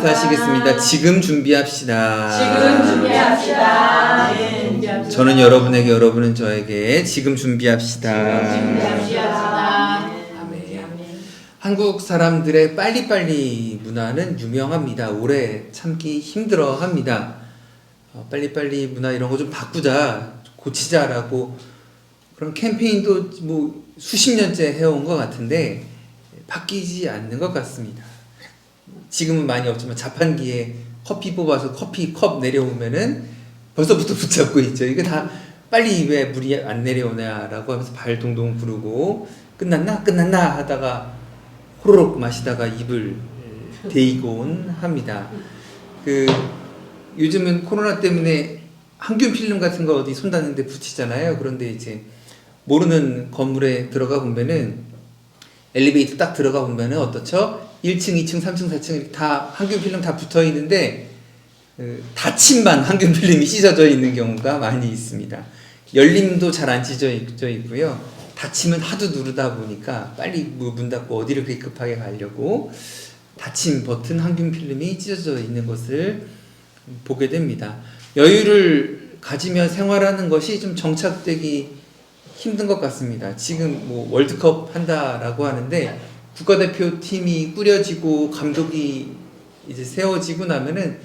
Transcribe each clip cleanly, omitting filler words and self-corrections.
따라서 하시겠습니다. 지금 준비합시다. 지금 준비합시다. 네, 준비합시다. 저는 여러분에게, 여러분은 저에게 지금 준비합시다. 준비합시다. 아멘. 한국 사람들의 빨리빨리 문화는 유명합니다. 오래 참기 힘들어합니다. 빨리빨리 문화 이런 거 좀 바꾸자, 고치자라고 그런 캠페인도 뭐 수십 년째 해온 것 같은데 바뀌지 않는 것 같습니다. 지금은 많이 없지만 자판기에 커피 뽑아서 커피 컵 내려오면은 벌써부터 붙잡고 있죠. 이게 다 빨리 왜 물이 안 내려오냐라고 하면서 발 동동 구르고 끝났나 하다가 호로록 마시다가 입을 데이곤 합니다. 요즘은 코로나 때문에 항균 필름 같은 거 어디 손 닿는데 붙이잖아요. 그런데 이제 모르는 건물에 들어가 보면은 엘리베이터 딱 들어가 보면은 어떻죠? 1층, 2층, 3층, 4층 다 항균 필름 다 붙어 있는데 닫힘만 항균 필름이 찢어져 있는 경우가 많이 있습니다. 열림도 잘 안 찢어져 있고요. 닫힘은 하도 누르다 보니까 빨리 문 닫고 어디를 그렇게 급하게 가려고 닫힘 버튼 항균 필름이 찢어져 있는 것을 보게 됩니다. 여유를 가지며 생활하는 것이 좀 정착되기 힘든 것 같습니다. 지금 뭐 월드컵 한다라고 하는데 국가대표 팀이 꾸려지고 감독이 이제 세워지고 나면은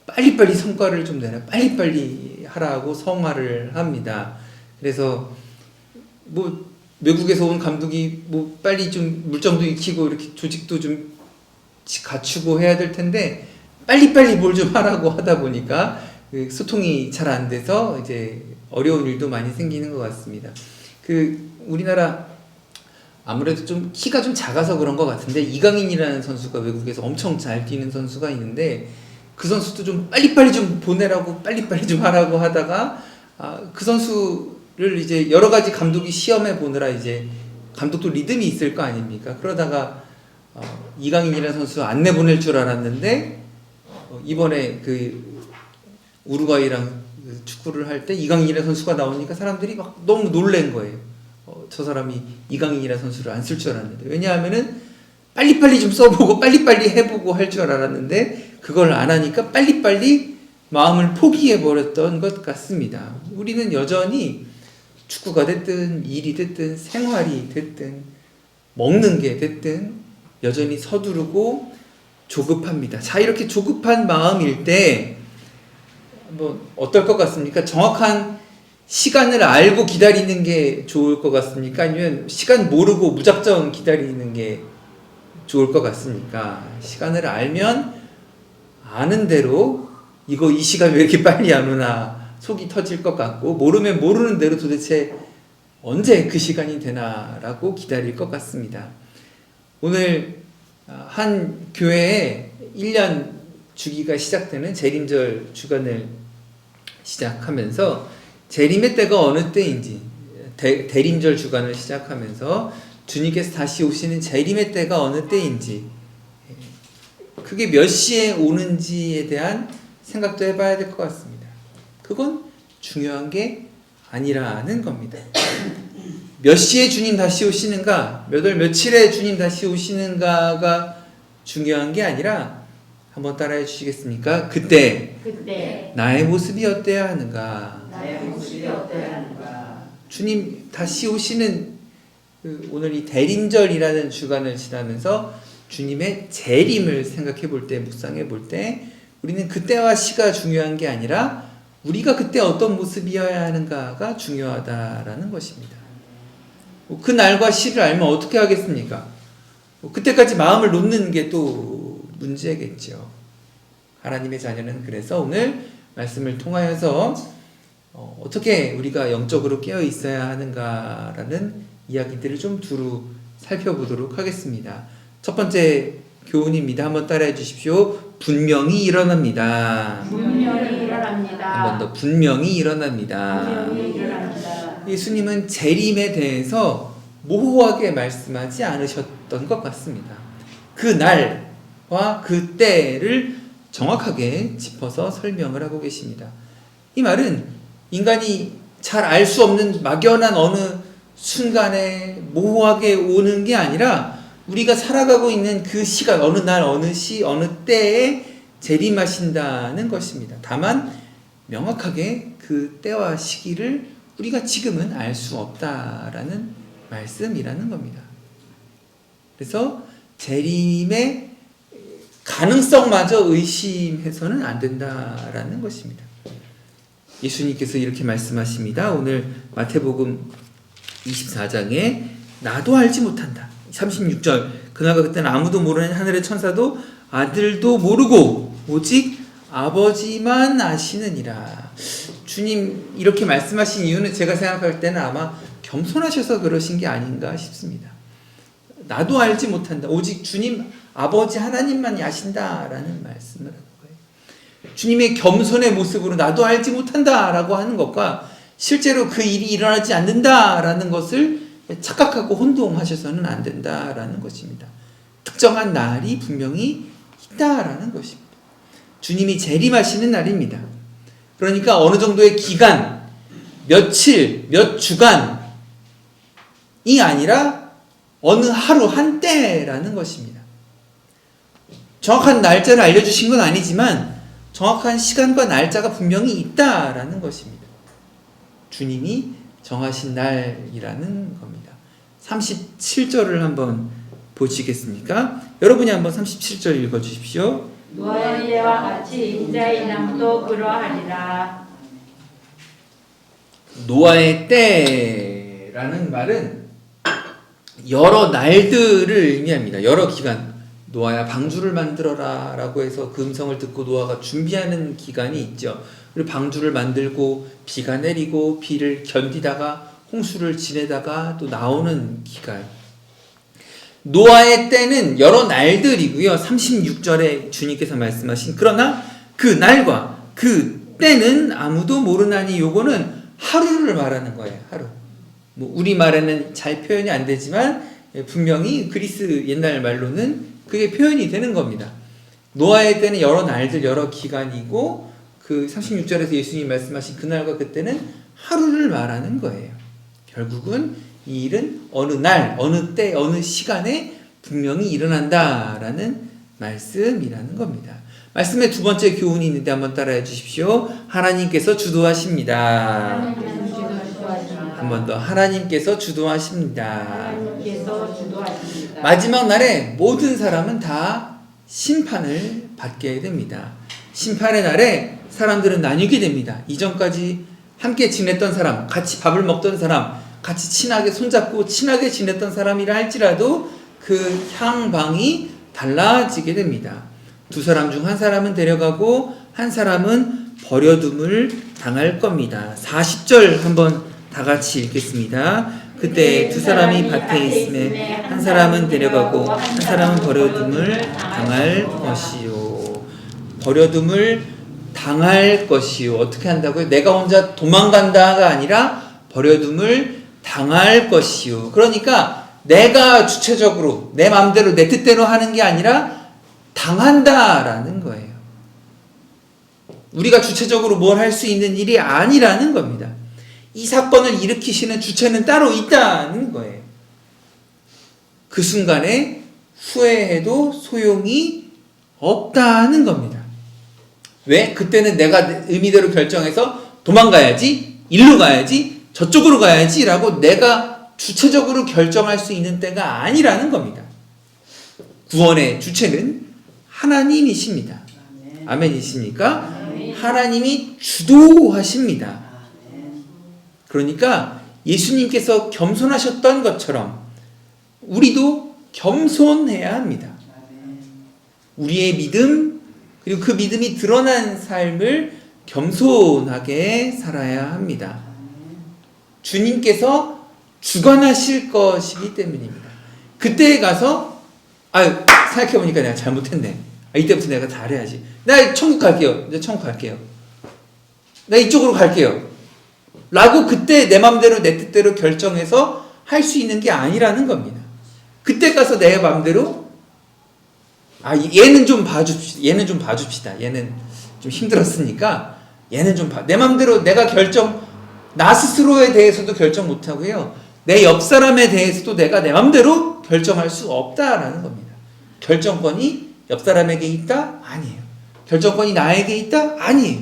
빨리빨리 성과를 좀 내라, 빨리빨리 하라고 성화를 합니다. 그래서 뭐 외국에서 온 감독이 뭐 빨리 좀 물정도 익히고 이렇게 조직도 좀 갖추고 해야 될 텐데 빨리빨리 뭘 좀 하라고 하다 보니까 소통이 잘 안 돼서 이제 어려운 일도 많이 생기는 것 같습니다. 우리나라 아무래도 좀 키가 좀 작아서 그런 것 같은데 이강인이라는 선수가 외국에서 엄청 잘 뛰는 선수가 있는데 그 선수도 좀 빨리빨리 좀 보내라고 빨리빨리 좀 하라고 하다가 그 선수를 이제 여러 가지 감독이 시험해 보느라 이제 감독도 리듬이 있을 거 아닙니까? 그러다가 이강인이라는 선수 안 내보낼 줄 알았는데 이번에 우루과이랑 축구를 할 때 이강인이라는 선수가 나오니까 사람들이 막 너무 놀란 거예요. 저 사람이 이강인이라는 선수를 안 쓸 줄 알았는데. 왜냐하면은 빨리빨리 좀 써보고 빨리빨리 해보고 할 줄 알았는데 그걸 안 하니까 빨리빨리 마음을 포기해버렸던 것 같습니다. 우리는 여전히 축구가 됐든 일이 됐든 생활이 됐든 먹는 게 됐든 여전히 서두르고 조급합니다. 자, 이렇게 조급한 마음일 때 뭐 어떨 것 같습니까? 정확한 시간을 알고 기다리는 게 좋을 것 같습니까? 아니면 시간 모르고 무작정 기다리는 게 좋을 것 같습니까? 시간을 알면 아는 대로 이 시간 왜 이렇게 빨리 안 오나 속이 터질 것 같고 모르면 모르는 대로 도대체 언제 그 시간이 되나라고 기다릴 것 같습니다. 오늘 한 교회에 1년 주기가 시작되는 재림절 주간을 시작하면서 재림의 때가 어느 때인지 대림절 주간을 시작하면서 주님께서 다시 오시는 재림의 때가 어느 때인지 그게 몇 시에 오는지에 대한 생각도 해봐야 될 것 같습니다. 그건 중요한 게 아니라는 겁니다. 몇 시에 주님 다시 오시는가, 몇 월 며칠에 주님 다시 오시는가가 중요한 게 아니라 한번 따라해 주시겠습니까? 그때 나의 모습이 어때야 하는가? 주님 다시 오시는 오늘 이 대림절이라는 주간을 지나면서 주님의 재림을 생각해 볼 때, 묵상해 볼 때 우리는 그때와 시가 중요한 게 아니라 우리가 그때 어떤 모습이어야 하는가가 중요하다라는 것입니다. 그 날과 시를 알면 어떻게 하겠습니까? 그때까지 마음을 놓는 게 또 문제겠죠. 하나님의 자녀는 그래서 오늘 말씀을 통하여서 어떻게 우리가 영적으로 깨어 있어야 하는가라는 이야기들을 좀 두루 살펴보도록 하겠습니다. 첫 번째 교훈입니다. 한번 따라해 주십시오. 분명히 일어납니다. 분명히 일어납니다. 한 번 더 분명히 일어납니다. 분명히 일어납니다. 예수님은 재림에 대해서 모호하게 말씀하지 않으셨던 것 같습니다. 그 날과 그 때를 정확하게 짚어서 설명을 하고 계십니다. 이 말은 인간이 잘 알 수 없는 막연한 어느 순간에 모호하게 오는 게 아니라 우리가 살아가고 있는 그 시간, 어느 날, 어느 시, 어느 때에 재림하신다는 것입니다. 다만 명확하게 그 때와 시기를 우리가 지금은 알 수 없다라는 말씀이라는 겁니다. 그래서 재림의 가능성마저 의심해서는 안 된다라는 것입니다. 예수님께서 이렇게 말씀하십니다. 오늘 마태복음 24장에 나도 알지 못한다. 36절 그날과 그때는 아무도 모르는 하늘의 천사도 아들도 모르고 오직 아버지만 아시느니라. 주님 이렇게 말씀하신 이유는 제가 생각할 때는 아마 겸손하셔서 그러신 게 아닌가 싶습니다. 나도 알지 못한다. 오직 주님 아버지 하나님만이 아신다라는 말씀을 하는 거예요. 주님의 겸손의 모습으로 나도 알지 못한다라고 하는 것과 실제로 그 일이 일어나지 않는다라는 것을 착각하고 혼동하셔서는 안 된다라는 것입니다. 특정한 날이 분명히 있다라는 것입니다. 주님이 재림하시는 날입니다. 그러니까 어느 정도의 기간, 며칠, 몇 주간이 아니라 어느 하루 한때라는 것입니다. 정확한 날짜를 알려주신 건 아니지만 정확한 시간과 날짜가 분명히 있다라는 것입니다. 주님이 정하신 날이라는 겁니다. 37절을 한번 보시겠습니까? 여러분이 한번 37절 읽어주십시오. 노아의 때와 같이 인자의 남도 그러하리라. 노아의 때라는 말은 여러 날들을 의미합니다. 여러 기간. 노아야 방주를 만들어라 라고 해서 그 음성을 듣고 노아가 준비하는 기간이 있죠. 그리고 방주를 만들고 비가 내리고 비를 견디다가 홍수를 지내다가 또 나오는 기간. 노아의 때는 여러 날들이고요. 36절에 주님께서 말씀하신 그러나 그 날과 그 때는 아무도 모르나니 요거는 하루를 말하는 거예요. 하루. 뭐 우리말에는 잘 표현이 안 되지만 분명히 그리스 옛날 말로는 그게 표현이 되는 겁니다. 노아의 때는 여러 날들 여러 기간이고 그 36절에서 예수님이 말씀하신 그날과 그때는 하루를 말하는 거예요. 결국은 이 일은 어느 날, 어느 때, 어느 시간에 분명히 일어난다라는 말씀이라는 겁니다. 말씀의 두 번째 교훈이 있는데 한번 따라해 주십시오. 하나님께서 주도하십니다. 한 번 더. 하나님께서 주도하십니다. 마지막 날에 모든 사람은 다 심판을 받게 됩니다. 심판의 날에 사람들은 나뉘게 됩니다. 이전까지 함께 지냈던 사람, 같이 밥을 먹던 사람, 같이 친하게 손잡고 친하게 지냈던 사람이라 할지라도 그 향방이 달라지게 됩니다. 두 사람 중 한 사람은 데려가고 한 사람은 버려둠을 당할 겁니다. 40절 한번 다 같이 읽겠습니다. 그때 두 사람이 밭에 있음에 한 사람은 데려가고 한 사람은 버려둠을 당할 것이요. 버려둠을 당할 것이요. 어떻게 한다고요? 내가 혼자 도망간다가 아니라 버려둠을 당할 것이요. 그러니까 내가 주체적으로 내 마음대로 내 뜻대로 하는 게 아니라 당한다라는 거예요. 우리가 주체적으로 뭘 할 수 있는 일이 아니라는 겁니다. 이 사건을 일으키시는 주체는 따로 있다는 거예요. 그 순간에 후회해도 소용이 없다는 겁니다. 왜? 그때는 내가 의미대로 결정해서 도망가야지, 일로 가야지, 저쪽으로 가야지 라고 내가 주체적으로 결정할 수 있는 때가 아니라는 겁니다. 구원의 주체는 하나님이십니다. 아멘이십니까? 하나님이 주도하십니다. 그러니까 예수님께서 겸손하셨던 것처럼 우리도 겸손해야 합니다. 우리의 믿음 그리고 그 믿음이 드러난 삶을 겸손하게 살아야 합니다. 주님께서 주관하실 것이기 때문입니다. 그때에 가서 생각해보니까 내가 잘못했네. 이때부터 내가 잘해야지. 나 천국 갈게요. 이제 천국 갈게요. 나 이쪽으로 갈게요. 라고 그때 내 맘대로 내 뜻대로 결정해서 할 수 있는 게 아니라는 겁니다. 그때 가서 내 맘대로 얘는 좀 봐줍시다. 얘는 좀 힘들었으니까 얘는 좀 내 맘대로 내가 나 스스로에 대해서도 결정 못하고요. 내 옆 사람에 대해서도 내가 내 맘대로 결정할 수 없다라는 겁니다. 결정권이 옆 사람에게 있다? 아니에요. 결정권이 나에게 있다? 아니에요.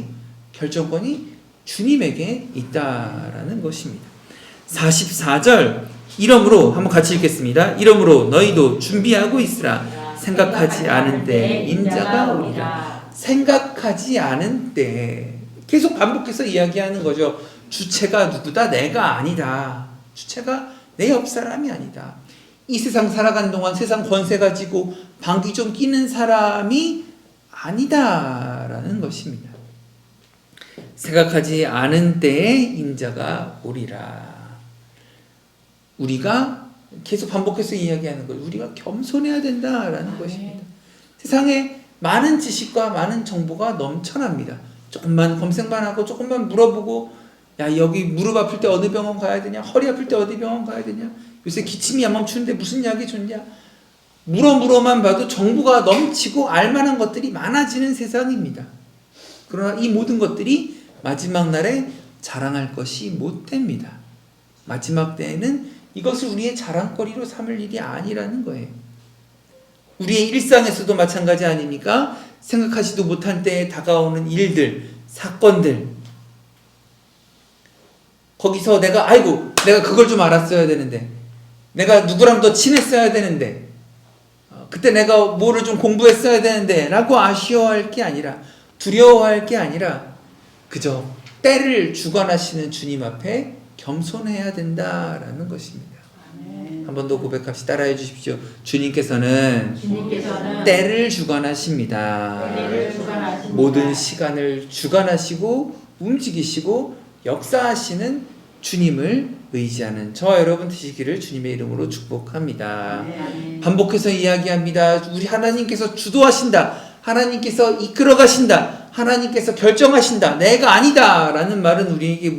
결정권이 주님에게 있다라는 것입니다. 44절 이러므로 한번 같이 읽겠습니다. 이러므로 너희도 준비하고 있으라. 생각하지 않은 때 인자가 오리라. 생각하지 않은 때 계속 반복해서 이야기하는 거죠. 주체가 누구다? 내가 아니다. 주체가 내 옆 사람이 아니다. 이 세상 살아간 동안 세상 권세 가지고 방귀 좀 뀌는 사람이 아니다라는 것입니다. 생각하지 않은 때에 인자가 오리라. 우리가 계속 반복해서 이야기하는 것, 우리가 겸손해야 된다라는 것입니다. 세상에 많은 지식과 많은 정보가 넘쳐납니다. 조금만 검색만 하고 조금만 물어보고, 야 여기 무릎 아플 때 어느 병원 가야 되냐, 허리 아플 때 어디 병원 가야 되냐, 요새 기침이 안 멈추는데 무슨 약이 좋냐, 물어만 봐도 정보가 넘치고 알만한 것들이 많아지는 세상입니다. 그러나 이 모든 것들이 마지막 날에 자랑할 것이 못 됩니다. 마지막 때에는 이것을 우리의 자랑거리로 삼을 일이 아니라는 거예요. 우리의 일상에서도 마찬가지 아닙니까? 생각하지도 못한 때에 다가오는 일들, 사건들, 거기서 내가 그걸 좀 알았어야 되는데, 내가 누구랑 더 친했어야 되는데, 그때 내가 뭐를 좀 공부했어야 되는데 라고 아쉬워할 게 아니라, 두려워할 게 아니라 그저 때를 주관하시는 주님 앞에 겸손해야 된다라는 것입니다. 한 번 더 고백합시다. 따라해 주십시오. 주님께서는 때를 주관하십니다. 모든 시간을 주관하시고 움직이시고 역사하시는 주님을 의지하는 저와 여러분 되시기를 주님의 이름으로 축복합니다. 반복해서 이야기합니다. 우리 하나님께서 주도하신다. 하나님께서 이끌어 가신다. 하나님께서 결정하신다. 내가 아니다 라는 말은 우리에게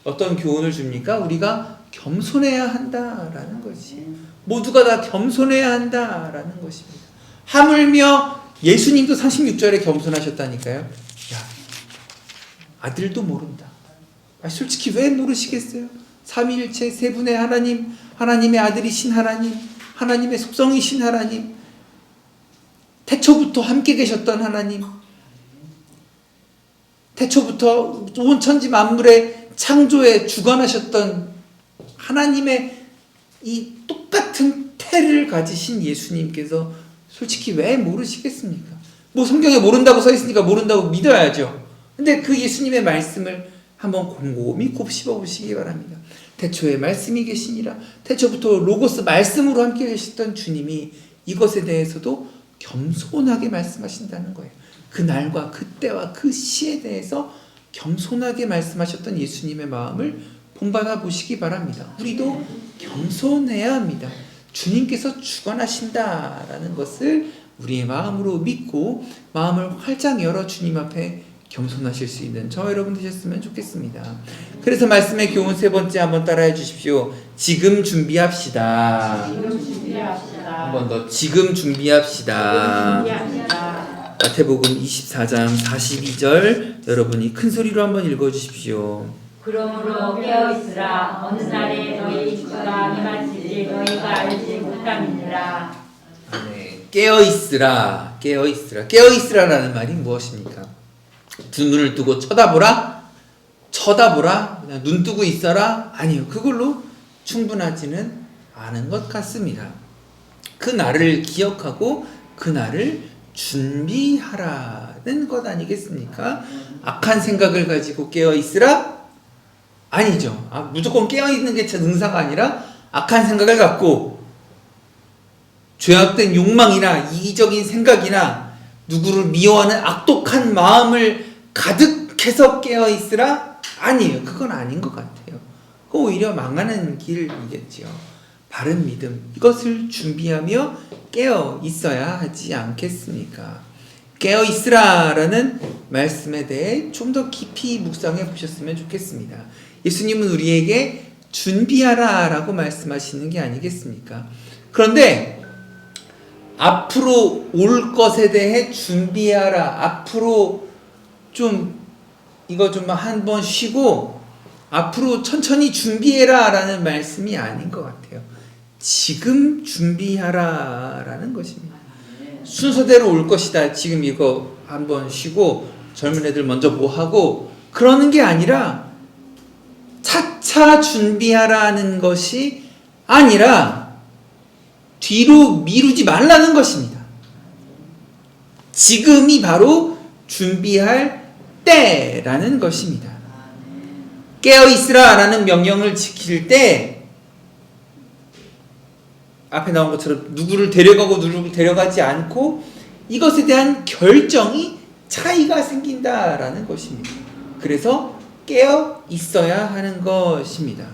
어떤 교훈을 줍니까? 우리가 겸손해야 한다라는 것이, 모두가 다 겸손해야 한다라는 것입니다. 하물며 예수님도 36절에 겸손하셨다니까요. 야, 아들도 모른다. 솔직히 왜 모르시겠어요? 삼위일체 세 분의 하나님, 하나님의 아들이신 하나님, 하나님의 속성이신 하나님, 태초부터 함께 계셨던 하나님, 태초부터 온 천지 만물의 창조에 주관하셨던 하나님의 이 똑같은 태를 가지신 예수님께서 솔직히 왜 모르시겠습니까? 뭐 성경에 모른다고 써 있으니까 모른다고 믿어야죠. 근데 그 예수님의 말씀을 한번 곰곰이 곱씹어 보시기 바랍니다. 태초에 말씀이 계시니라. 태초부터 로고스 말씀으로 함께 계셨던 주님이 이것에 대해서도 겸손하게 말씀하신다는 거예요. 그 날과 그 때와 그 시에 대해서 겸손하게 말씀하셨던 예수님의 마음을 본받아 보시기 바랍니다. 우리도 겸손해야 합니다. 주님께서 주관하신다라는 것을 우리의 마음으로 믿고 마음을 활짝 열어 주님 앞에 겸손하실 수 있는 저와 여러분 되셨으면 좋겠습니다. 그래서 말씀의 교훈 세 번째 한번 따라해 주십시오. 지금 준비합시다. 한 번 더. 지금 준비합시다. 마태복음 24장 42절 여러분이 큰 소리로 한번 읽어 주십시오. 그러므로 깨어있으라. 어느 날에 너희 주가 임하실지 너희가 알지 못함이니라. 네, 깨어있으라. 깨어있으라라는 말이 무엇입니까? 두 눈을 뜨고 쳐다보라? 그냥 눈 뜨고 있어라? 아니요. 그걸로 충분하지는 않은 것 같습니다. 그 날을 기억하고 그 날을 준비하라는 것 아니겠습니까? 악한 생각을 가지고 깨어있으라? 아니죠. 무조건 깨어있는 게 능사가 아니라 악한 생각을 갖고 죄악된 욕망이나 이기적인 생각이나 누구를 미워하는 악독한 마음을 가득해서 깨어있으라? 아니에요. 그건 아닌 것 같아요. 그거 오히려 망하는 길이겠죠. 바른 믿음, 이것을 준비하며 깨어있어야 하지 않겠습니까? 깨어있으라라는 말씀에 대해 좀 더 깊이 묵상해 보셨으면 좋겠습니다. 예수님은 우리에게 준비하라라고 말씀하시는 게 아니겠습니까? 그런데 앞으로 올 것에 대해 준비하라. 앞으로 이거 좀 한번 쉬고 앞으로 천천히 준비해라라는 말씀이 아닌 것 같아요. 지금 준비하라라는 것입니다. 순서대로 올 것이다. 지금 이거 한번 쉬고 젊은 애들 먼저 뭐 하고 그러는 게 아니라 차차 준비하라는 것이 아니라 뒤로 미루지 말라는 것입니다. 지금이 바로 준비할 때라는 것입니다. 깨어 있으라 라는 명령을 지킬 때 앞에 나온 것처럼 누구를 데려가고 누구를 데려가지 않고 이것에 대한 결정이 차이가 생긴다라는 것입니다. 그래서 깨어 있어야 하는 것입니다.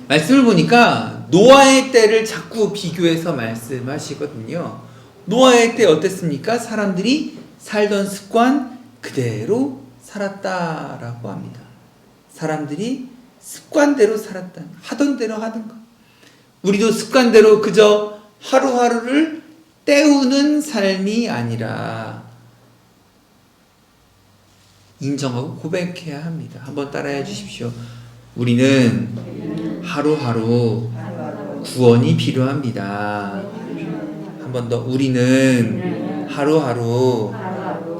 말씀을 보니까 노아의 때를 자꾸 비교해서 말씀하시거든요. 노아의 때 어땠습니까? 사람들이 살던 습관 그대로 살았다라고 합니다. 사람들이 습관대로 살았다. 하던 대로 하는 것. 우리도 습관대로 그저 하루하루를 때우는 삶이 아니라 인정하고 고백해야 합니다. 한번 따라해 주십시오. 우리는 하루하루 구원이 필요합니다. 한 번 더. 우리는 하루하루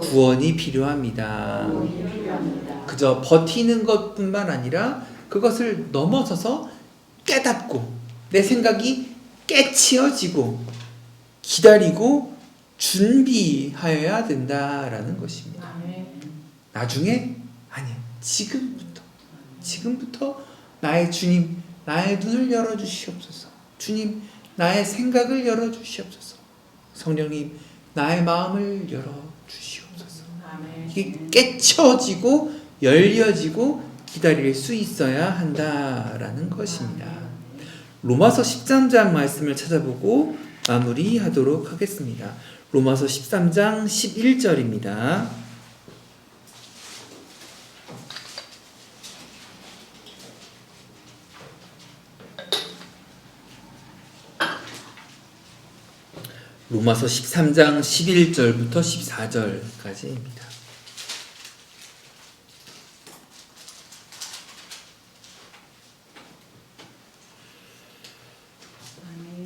구원이 필요합니다. 그저 버티는 것뿐만 아니라 그것을 넘어서서 깨닫고 내 생각이 깨치어지고 기다리고 준비하여야 된다라는 것입니다. 나중에 아니에요. 지금부터 나의 주님, 나의 눈을 열어주시옵소서. 주님, 나의 생각을 열어주시옵소서. 성령님, 나의 마음을 열어주시옵소서. 이게 깨쳐지고 열려지고 기다릴 수 있어야 한다라는 것입니다. 로마서 13장 말씀을 찾아보고 마무리하도록 하겠습니다. 로마서 13장 11절입니다. 로마서 13장 11절부터 14절까지입니다.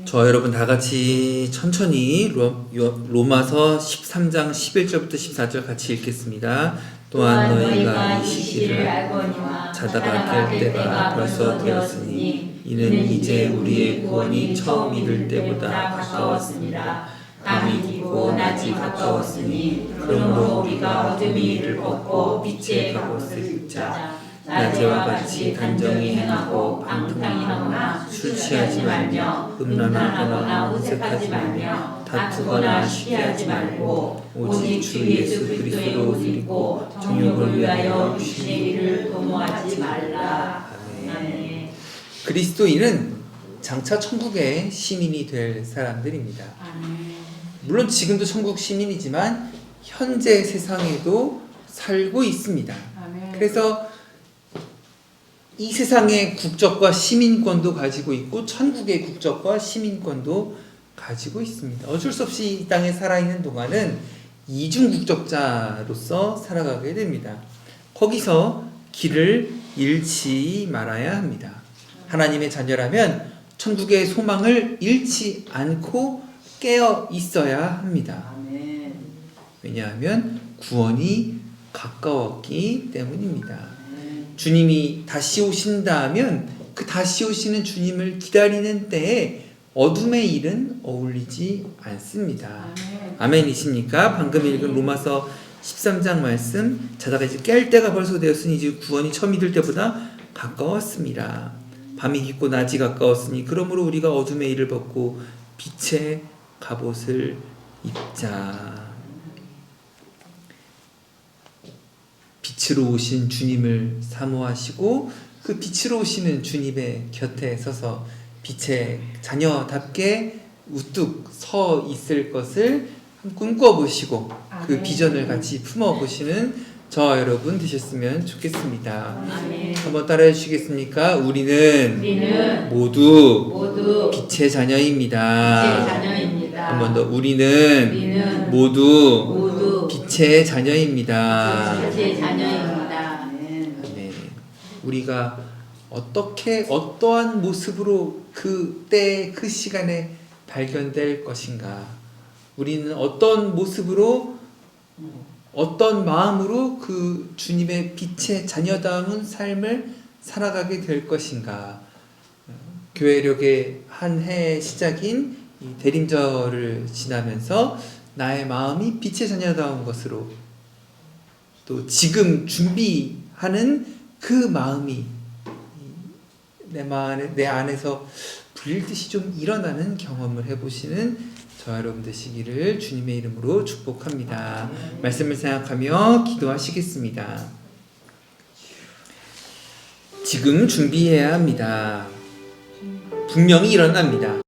저 여러분 다 같이 천천히 로마서 13장 11절부터 14절 같이 읽겠습니다. 또한 너희가 이 시기를 알거니와 자다가 깰 때가 벌써 되었으니 이는 이제 우리의 구원이 처음 이를 때보다 가까웠습니다. 밤이 깊고 낮이 가까웠으니 그러므로 우리가 어둠이 이를 벗고 빛의 갑옷을 입자. 낮에와 같이 단정히 행하고 방탕히 하거나 술 취하지 말며 음란하거나 혼색하지 말며 다투거나 시기하지 말고 오직 주 예수 그리스도의 옷을 입고 정욕을 위하여 육신의 일을 도모하지 말라. 아멘. 그리스도인은 장차 천국의 시민이 될 사람들입니다. 물론 지금도 천국 시민이지만 현재 세상에도 살고 있습니다. 그래서 이 세상의 국적과 시민권도 가지고 있고 천국의 국적과 시민권도 가지고 있습니다. 어쩔 수 없이 이 땅에 살아있는 동안은 이중 국적자로서 살아가게 됩니다. 거기서 길을 잃지 말아야 합니다. 하나님의 자녀라면 천국의 소망을 잃지 않고 깨어 있어야 합니다. 왜냐하면 구원이 가까웠기 때문입니다. 주님이 다시 오신다면 그 다시 오시는 주님을 기다리는 때에 어둠의 일은 어울리지 않습니다. 아멘이십니까? 방금 읽은 로마서 13장 말씀, 자다가 이제 깰 때가 벌써 되었으니 이제 구원이 처음 이들 때보다 가까웠습니다. 밤이 깊고 낮이 가까웠으니 그러므로 우리가 어둠의 일을 벗고 빛의 갑옷을 입자. 빛으로 오신 주님을 사모하시고 그 빛으로 오시는 주님의 곁에 서서 빛의 자녀답게 우뚝 서 있을 것을 꿈꿔보시고 그 비전을 같이 품어보시는 저 여러분 되셨으면 좋겠습니다. 한번 따라해 주시겠습니까? 우리는 모두 빛의 자녀입니다. 한 번 더. 우리는 모두 빛의 자녀입니다. 아멘. 우리가 어떠한 모습으로 그때 그 시간에 발견될 것인가? 우리는 어떤 모습으로 어떤 마음으로 그 주님의 빛의 자녀다운 삶을 살아가게 될 것인가. 교회력의 한 해의 시작인 이 대림절을 지나면서 나의 마음이 빛의 자녀다운 것으로, 또 지금 준비하는 그 마음이 내 안에서 불일듯이 좀 일어나는 경험을 해보시는 저와 여러분 되시기를 주님의 이름으로 축복합니다. 말씀을 생각하며 기도하시겠습니다. 지금 준비해야 합니다. 분명히 일어납니다.